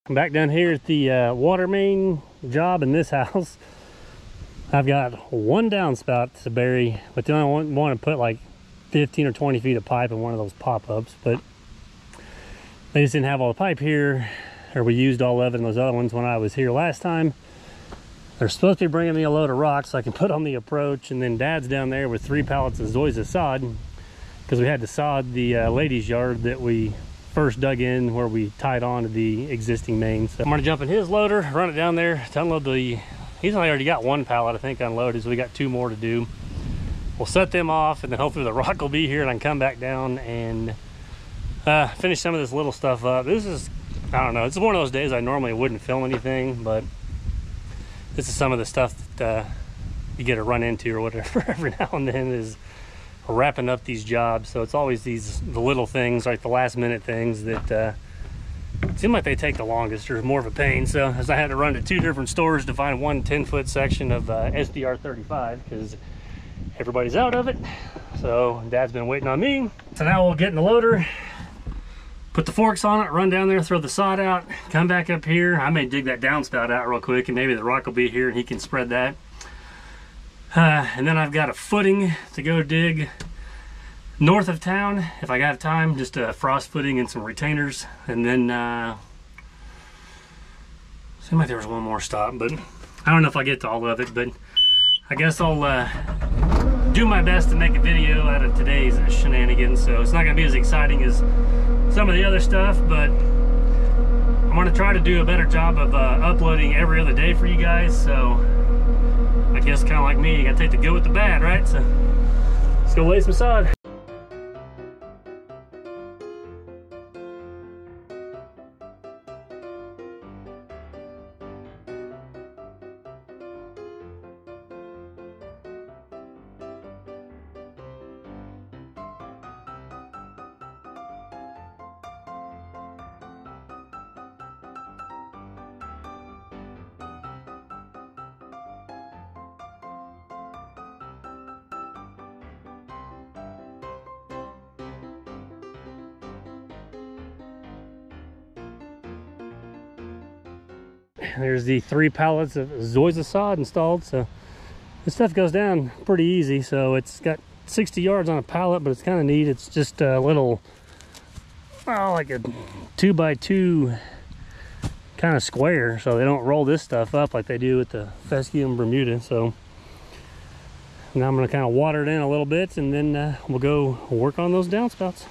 I'm back down here at the water main job in this house. I've got one downspout to bury, but then I want to put like 15 or 20 feet of pipe in one of those pop-ups, but they just didn't have all the pipe here, or we used all of it in those other ones when I was here last time. They're supposed to be bringing me a load of rocks so I can put on the approach, and then Dad's down there with 3 pallets of zoysia sod, because we had to sod the ladies' yard that we first dug in where we tied on to the existing main. So I'm gonna jump in his loader, run it down there to unload the, he's only already got 1 pallet I think unloaded, so we got 2 more to do. We'll set them off, and then hopefully the rock will be here and I can come back down and finish some of this little stuff up. This is, I don't know, it's one of those days I normally wouldn't film anything, but this is some of the stuff that you get to run into or whatever every now and then, is wrapping up these jobs. So it's always the little things, like the last minute things that seem like they take the longest or more of a pain. So as I had to run to 2 different stores to find one 10-foot section of SDR 35 because everybody's out of it. So Dad's been waiting on me. So now we'll get in the loader, put the forks on it, run down there, throw the sod out, come back up here. I may dig that downspout out real quick, and maybe the rock will be here and he can spread that. And then I've got a footing to go dig north of town if I got time, just a frost footing and some retainers. And then seemed like there was one more stop, but I don't know if I get to all of it, but I guess I'll do my best to make a video out of today's shenanigans. So it's not gonna be as exciting as some of the other stuff, but I'm gonna try to do a better job of uploading every other day for you guys. So I guess kind of like me, you gotta take the good with the bad, right? So let's go lay some sod. There's the 3 pallets of zoysia sod installed, so this stuff goes down pretty easy. So it's got 60 yards on a pallet, but it's kind of neat. It's just a little, well, like a 2x2 kind of square, so they don't roll this stuff up like they do with the fescue and Bermuda. So now I'm going to kind of water it in a little bit, and then we'll go work on those downspouts.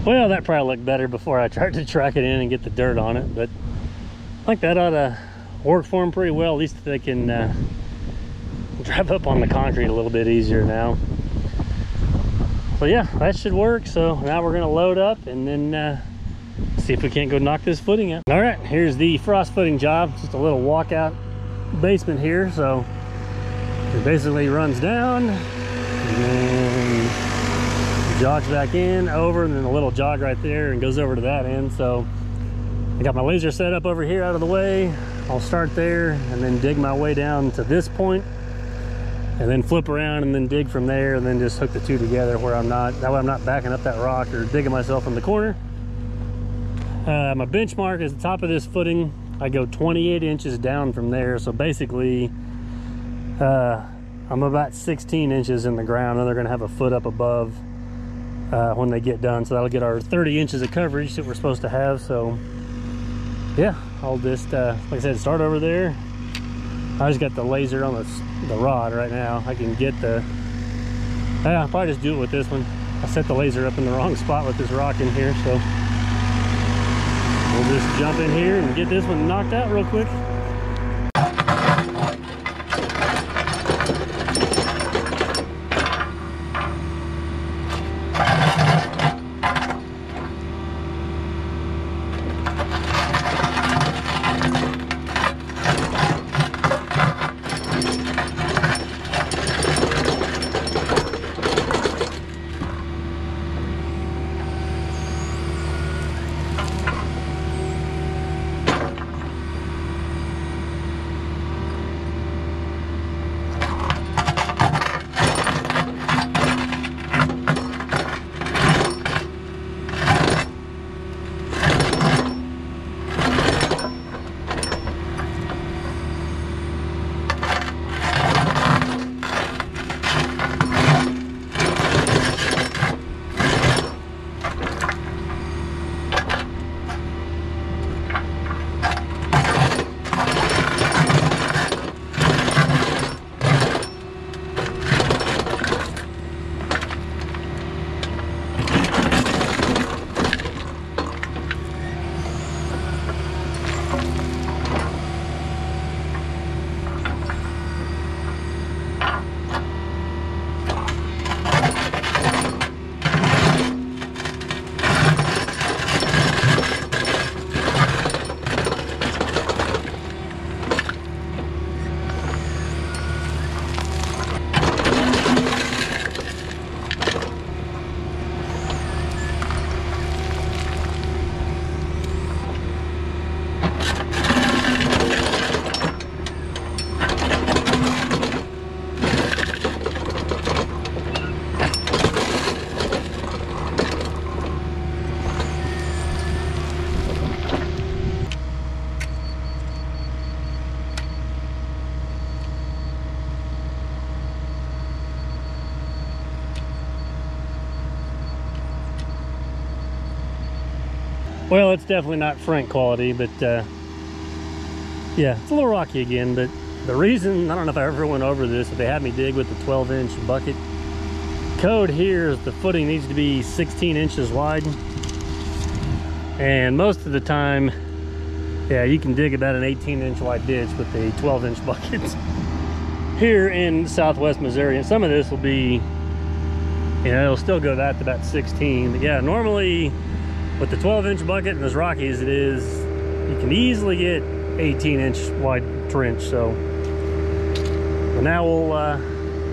Well, that probably looked better before I tried to track it in and get the dirt on it, but I think that ought to work for them pretty well. At least they can drive up on the concrete a little bit easier now. So yeah, that should work. So now we're gonna load up and then see if we can't go knock this footing out. All right, here's the frost footing job. Just a little walkout basement here. So it basically runs down and then jogs back in, over, and then a little jog right there and goes over to that end. So I got my laser set up over here out of the way. I'll start there and then dig my way down to this point and then flip around and then dig from there and then just hook the two together where I'm not, that way I'm not backing up that rock or digging myself in the corner. My benchmark is the top of this footing. I go 28 inches down from there. So basically, I'm about 16 inches in the ground, and they're gonna have a foot up above when they get done. So that'll get our 30 inches of coverage that we're supposed to have. So yeah, I'll just, like I said, start over there. I just got the laser on the rod right now. I can get the, I'll probably just do it with this one. I set the laser up in the wrong spot with this rock in here, so we'll just jump in here and get this one knocked out real quick. Well, it's definitely not Frank quality, but yeah, it's a little rocky again. But the reason, I don't know if I ever went over this, if they had me dig with the 12-inch bucket, code here is the footing needs to be 16 inches wide. And most of the time, yeah, you can dig about an 18-inch wide ditch with the 12-inch buckets here in southwest Missouri. And some of this will be, you know, it'll still go that to about 16. But yeah, normally with the 12-inch bucket and as rocky as it is, you can easily get 18-inch wide trench. So now we'll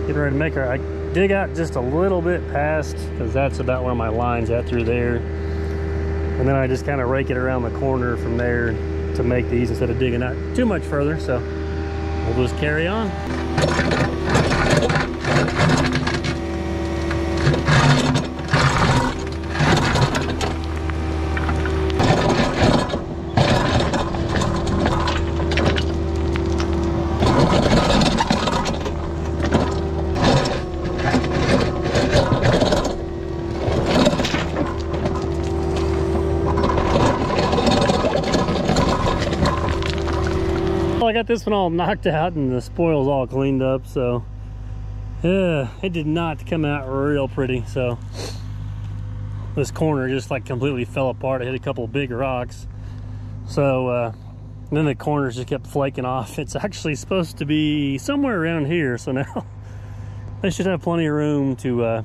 get ready to make our, I dig out just a little bit past, because that's about where my line's at through there. And then I just kind of rake it around the corner from there to make these instead of digging out too much further. So we'll just carry on. I got this one all knocked out and the spoils all cleaned up, so it did not come out real pretty. So this corner just like completely fell apart. I hit a couple of big rocks. So then the corners just kept flaking off. It's actually supposed to be somewhere around here. So now they should have plenty of room to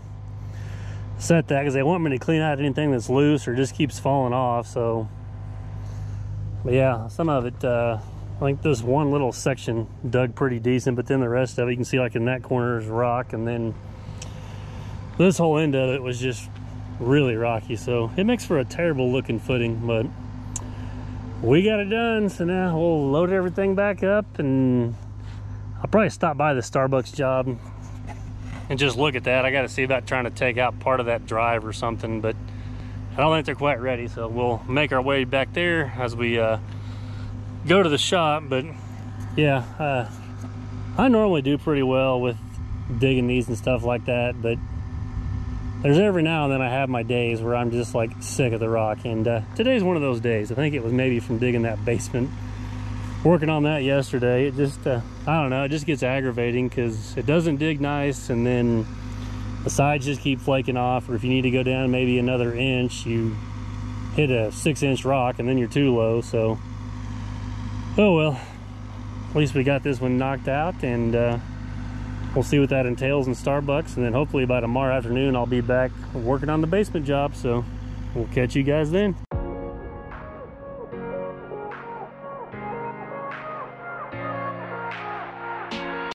set that, because they want me to clean out anything that's loose or just keeps falling off. So, but yeah, some of it, I think this one little section dug pretty decent, but then the rest of it, you can see like in that corner is rock, and then this whole end of it was just really rocky. So it makes for a terrible looking footing, but we got it done. So now we'll load everything back up, and I'll probably stop by the Starbucks job and just look at that. I got to see about trying to take out part of that drive or something, but I don't think they're quite ready. So we'll make our way back there as we go to the shop. But yeah, I normally do pretty well with digging these and stuff like that, but there's every now and then I have my days where I'm just like sick of the rock, and today's one of those days. I think it was maybe from digging that basement, working on that yesterday. It just I don't know, it just gets aggravating because it doesn't dig nice, and then the sides just keep flaking off, or if you need to go down maybe another inch, you hit a 6-inch rock and then you're too low. So oh well, at least we got this one knocked out, and we'll see what that entails in Starbucks, and then hopefully by tomorrow afternoon I'll be back working on the basement job. So we'll catch you guys then.